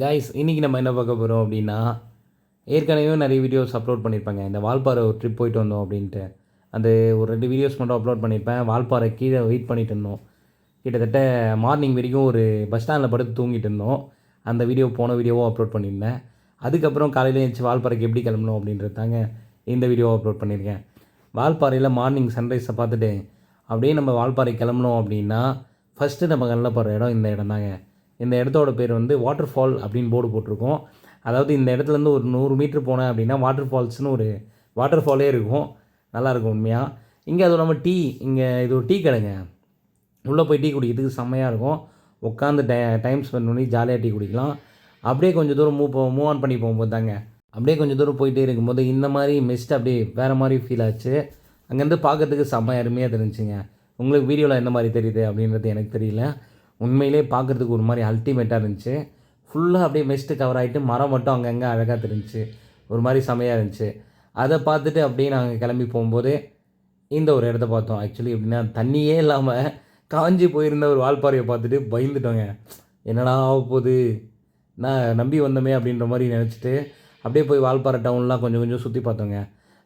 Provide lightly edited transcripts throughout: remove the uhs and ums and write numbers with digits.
Guys இன்றைக்கி நம்ம என்ன பார்க்க போகிறோம் அப்படின்னா, ஏற்கனவே நிறைய வீடியோஸ் அப்லோட் பண்ணியிருப்பேங்க. இந்த வால்பாறை ஒரு ட்ரிப் போயிட்டு வந்தோம் அப்படின்ட்டு. அந்த ஒரு 2 வீடியோஸ் மட்டும் அப்லோட் பண்ணியிருப்பேன். வால்பாறை கீழே வெயிட் பண்ணிட்டு இருந்தோம். கிட்டத்தட்ட மார்னிங் வரைக்கும் ஒரு பஸ் ஸ்டாண்டில் படுத்து தூங்கிட்டு இருந்தோம். அந்த வீடியோ போன வீடியோவும் அப்லோட் பண்ணியிருந்தேன். அதுக்கப்புறம் காலையில் எழுந்துச்சி வால்பாறைக்கு எப்படி கிளம்பணும் அப்படின்றது தாங்க இந்த வீடியோவை அப்லோட் பண்ணியிருக்கேன். வால்பாறையில் மார்னிங் சன்ரைஸை பார்த்துட்டு அப்படியே நம்ம வால்பாறை கிளம்பணும் அப்படின்னா, ஃபஸ்ட்டு நம்ம கண்ணில் படுற இடம் இந்த இடம் தாங்க. இந்த இடத்தோட பேர் வந்து வாட்டர் ஃபால் அப்படின்னு போர்டு போட்டிருக்கோம். அதாவது இந்த இடத்துலேருந்து ஒரு 100 மீட்ரு போனேன் அப்படின்னா வாட்டர் ஃபால்ஸ்னு ஒரு வாட்டர் ஃபாலே இருக்கும். நல்லாயிருக்கும் உண்மையாக. இங்கே அதுவும் நம்ம இங்கே இது ஒரு டீ கடைங்க. உள்ளே போய் டீ குடிக்கிறதுக்கு செம்மையாக இருக்கும். உட்காந்து டைம் ஸ்பெண்ட் பண்ணி ஜாலியாக டீ குடிக்கலாம். அப்படியே கொஞ்சம் தூரம் மூவ் ஆன் பண்ணி போகும்போது தாங்க, அப்படியே கொஞ்சம் தூரம் போயிட்டே இருக்கும்போது இந்த மாதிரி மிஸ்ட் அப்படியே வேறு மாதிரி ஃபீல் ஆச்சு. அங்கேருந்து பார்க்கறதுக்கு செம்ம அருமையாக தெரிஞ்சுங்க. உங்களுக்கு வீடியோவில் எந்த மாதிரி தெரியுது அப்படின்றது எனக்கு தெரியல. உண்மையிலே பார்க்குறதுக்கு ஒரு மாதிரி அல்டிமேட்டாக இருந்துச்சு. ஃபுல்லாக அப்படியே மிஸ்ட்டு கவர் ஆகிட்டு மரம் மட்டும் அங்கங்கே அழகாக தெரிஞ்சிச்சு. ஒரு மாதிரி செமையாக இருந்துச்சு. அதை பார்த்துட்டு அப்படியே நாங்கள் கிளம்பி போகும்போது இந்த ஒரு இடத்த பார்த்தோம். ஆக்சுவலி எப்படின்னா, தண்ணியே இல்லாமல் காஞ்சி போயிருந்த ஒரு வால்பாறையை பார்த்துட்டு பயந்துட்டோங்க. என்னடா ஆக போகுது, நான் நம்பி வந்தோமே அப்படின்ற மாதிரி நினச்சிட்டு அப்படியே போய் வால்பாறை டவுன்லாம் கொஞ்சம் கொஞ்சம் சுற்றி பார்த்தோங்க.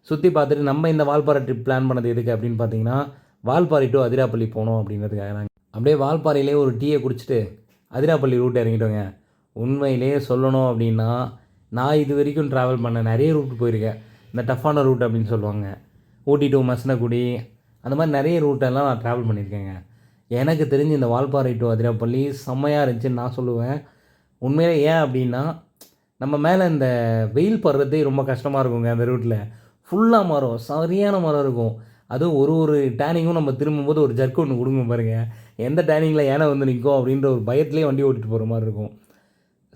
சுற்றி பார்த்துட்டு நம்ம இந்த வால்பாறை ட்ரிப் பிளான் பண்ணது எதுக்கு அப்படின்னு பார்த்தீங்கன்னா, வால்பாறை டு அதிராப்பள்ளி போனோம் அப்படின்றதுக்காக நாங்கள் அப்படியே வால்பாறையிலே ஒரு டீயை குடிச்சிட்டு அதிராப்பள்ளி ரூட் இறங்கிட்டோங்க. உண்மையிலே சொல்லணும் அப்படின்னா, நான் இது வரைக்கும் ட்ராவல் பண்ண நிறைய ரூட் போயிருக்கேன். இந்த டஃப்பான ரூட் அப்படின்னு சொல்லுவாங்க, ஊட்டி டு மசனகுடி, அந்த மாதிரி நிறைய ரூட்டெல்லாம் நான் ட்ராவல் பண்ணியிருக்கேங்க. எனக்கு தெரிஞ்சு இந்த வால்பாறை டு அதிராப்பள்ளி செம்மையாக இருந்துச்சுன்னு நான் சொல்லுவேன். உண்மையிலே ஏன் அப்படின்னா, நம்ம மேலே இந்த வெயில் படுறதே ரொம்ப கஷ்டமாக இருக்குங்க. அந்த ரூட்டில் ஃபுல்லாக மரம், சரியான மரம் இருக்கும். அதுவும் ஒரு டேனிங்கும் நம்ம திரும்பும்போது ஒரு ஜர்க்கு ஒன்று கொடுங்க பாருங்கள். எந்த டேனிங்கில் யானை வந்து நிற்கும் அப்படின்ற ஒரு பயத்துலேயே வண்டி ஓட்டிகிட்டு போகிற மாதிரி இருக்கும்.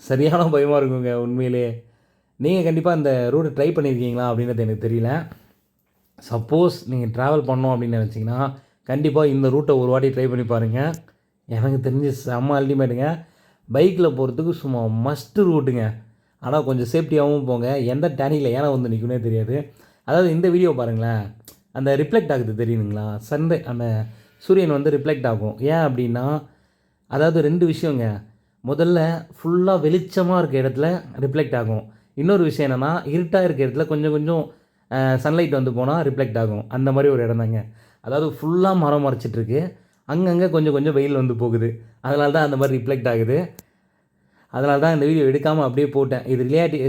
சரியான பயமாக இருக்குங்க உண்மையிலே. நீங்கள் கண்டிப்பாக அந்த ரூட்டை ட்ரை பண்ணியிருக்கீங்களா அப்படின்றது எனக்கு தெரியல. சப்போஸ் நீங்கள் ட்ராவல் பண்ணோம் அப்படின்னு நினச்சிங்கன்னா கண்டிப்பாக இந்த ரூட்டை ஒரு வாட்டி ட்ரை பண்ணி பாருங்கள். எனக்கு தெரிஞ்சு செம்ம அல்டிமேட்டுங்க. பைக்கில் போகிறதுக்கு சும்மா மஸ்ட்டு ரூட்டுங்க. ஆனால் கொஞ்சம் சேஃப்டியாகவும் போங்க. எந்த டேனிங்கில் யானை வந்து நிற்குனே தெரியாது. அதாவது இந்த வீடியோ பாருங்களேன், அந்த ரிஃப்ளெக்ட் ஆகுது தெரியுதுங்களா, அந்த சூரியன் வந்து ரிஃப்ளெக்ட் ஆகும். ஏன் அப்படின்னா, அதாவது 2 விஷயங்க. முதல்ல ஃபுல்லாக வெளிச்சமாக இருக்க இடத்துல ரிஃப்ளெக்ட் ஆகும். இன்னொரு விஷயம் என்னென்னா, இருட்டாக இருக்க இடத்துல கொஞ்சம் கொஞ்சம் சன்லைட் வந்து போனால் ரிஃப்ளெக்ட் ஆகும். அந்த மாதிரி ஒரு இடம் தாங்க. அதாவது ஃபுல்லாக மரம் மறைச்சிட்ருக்கு, அங்கங்கே கொஞ்சம் கொஞ்சம் வெயில் வந்து போகுது. அதனால தான் அந்த மாதிரி ரிஃப்ளெக்ட் ஆகுது. அதனால தான் இந்த வீடியோ எடுக்காமல் அப்படியே போட்டேன். இது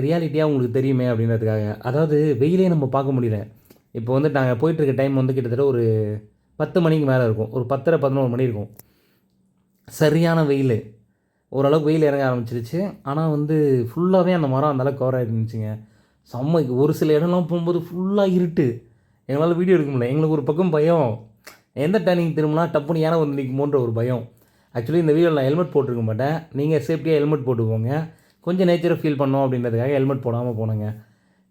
ரியாலிட்டியாக உங்களுக்கு தெரியுமே அப்படின்றதுக்காக. அதாவது வெயிலே நம்ம பார்க்க முடியல. இப்போ வந்து நாங்கள் போயிட்டுருக்க டைம் வந்து கிட்டத்தட்ட ஒரு 10 மணிக்கு மேலே இருக்கும். ஒரு 10:30 11 மணி இருக்கும். சரியான வெயில். ஓரளவுக்கு வெயில் இறங்க ஆரம்பிச்சிருச்சு. ஆனால் வந்து ஃபுல்லாகவே அந்த மரம் அந்தளவுக்கு கவர் ஆகிருந்துச்சுங்க. செம்ம. ஒரு சில இடம்லாம் போகும்போது ஃபுல்லாக இருட்டு. எங்களால் வீடியோ எடுக்க முடியல. எங்களுக்கு ஒரு பக்கம் பயம், எந்த டர்னிங் திரும்பினா டப்புன்னு யானை வந்து நிற்குமோன்ற ஒரு பயம். ஆக்சுவலி இந்த வீடியோவில் நான் ஹெல்மெட் போட்டிருக்க மாட்டேன். நீங்கள் சேஃப்டியாக ஹெல்மெட் போட்டு போங்க. கொஞ்சம் நேச்சரை ஃபீல் பண்ணோம் அப்படின்றதுக்காக ஹெல்மெட் போடாமல் போனேங்க.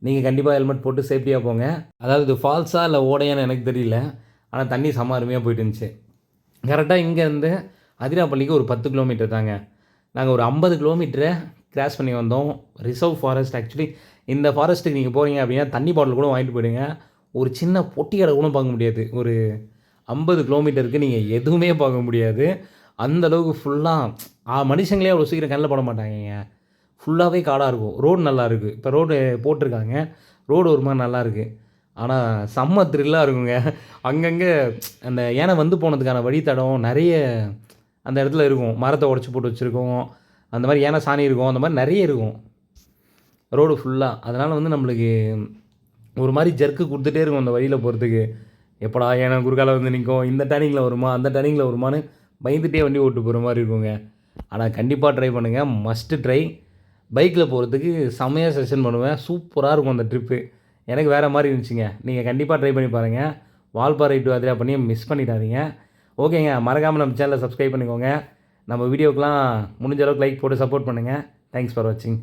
நீங்கள் கண்டிப்பாக ஹெல்மெட் போட்டு சேஃப்டியாக போங்க. அதாவது இது ஃபால்ஸாக இல்லை ஓடையான்னு எனக்கு தெரியல. ஆனால் தண்ணி செம்ம அருமையாக போயிட்டு இருந்துச்சு. கரெக்டாக இங்கேருந்து அதிராப்பள்ளிக்கு ஒரு 10 கிலோமீட்டர் தாங்க. நாங்கள் ஒரு 50 கிலோமீட்டரை கிராஸ் பண்ணி வந்தோம். Reserve forest. ஆக்சுவலி இந்த ஃபாரஸ்ட்டுக்கு நீங்கள் போகிறீங்க அப்படின்னா தண்ணி பாட்டில் கூட வாங்கிட்டு போயிடுங்க. ஒரு சின்ன பொட்டி கடை கூட பார்க்க முடியாது. ஒரு 50 கிலோமீட்டருக்கு நீங்கள் எதுவுமே பார்க்க முடியாது. அந்தளவுக்கு ஃபுல்லாக மனுஷங்களே அவ்வளோ சீக்கிரம் கண்ணில் பட மாட்டாங்க. ஃபுல்லாகவே காடாக இருக்கும். ரோடு நல்லாயிருக்கு. இப்போ ரோடு போட்டிருக்காங்க. ரோடு ஒரு மாதிரி நல்லாயிருக்கு. ஆனால் செம்ம த்ரில்லாக இருக்குங்க. அங்கங்கே அந்த யானை வந்து போனதுக்கான வழித்தடம் நிறைய அந்த இடத்துல இருக்கும். மரத்தை உடச்சி போட்டு வச்சுருக்கோம். அந்த மாதிரி யானை சாணி இருக்கும். அந்த மாதிரி நிறைய இருக்கும் ரோடு ஃபுல்லாக. அதனால் வந்து நம்மளுக்கு ஒரு மாதிரி ஜர்க்கு கொடுத்துட்டே இருக்கும் அந்த வழியில் போகிறதுக்கு. எப்படா யானை குறுக்கால வந்து நிற்கும், இந்த டர்னிங்கில் வருமா அந்த டர்னிங்கில் வருமானு பயந்துகிட்டே வண்டி ஓட்டு போகிற மாதிரி இருக்குங்க. ஆனால் கண்டிப்பாக ட்ரை பண்ணுங்கள். Must try. பைக்கில் போகிறதுக்கு செம்மையாக செஷன் பண்ணுவேன். சூப்பராக இருக்கும் அந்த ட்ரிப்பு. எனக்கு வேறு மாதிரி இருந்துச்சுங்க. நீங்கள் கண்டிப்பாக ட்ரை பண்ணி பாருங்கள். வால்பாறை டு அதிராப்பள்ளியை மிஸ் பண்ணிடாதீங்க. ஓகேங்க, மறக்காமல் நம்ம சேனலை சப்ஸ்கிரைப் பண்ணிக்கோங்க. நம்ம வீடியோக்கெலாம் முடிஞ்ச அளவுக்கு லைக் போட்டு சப்போர்ட் பண்ணுங்கள். தேங்க்ஸ் ஃபார் வாட்சிங்.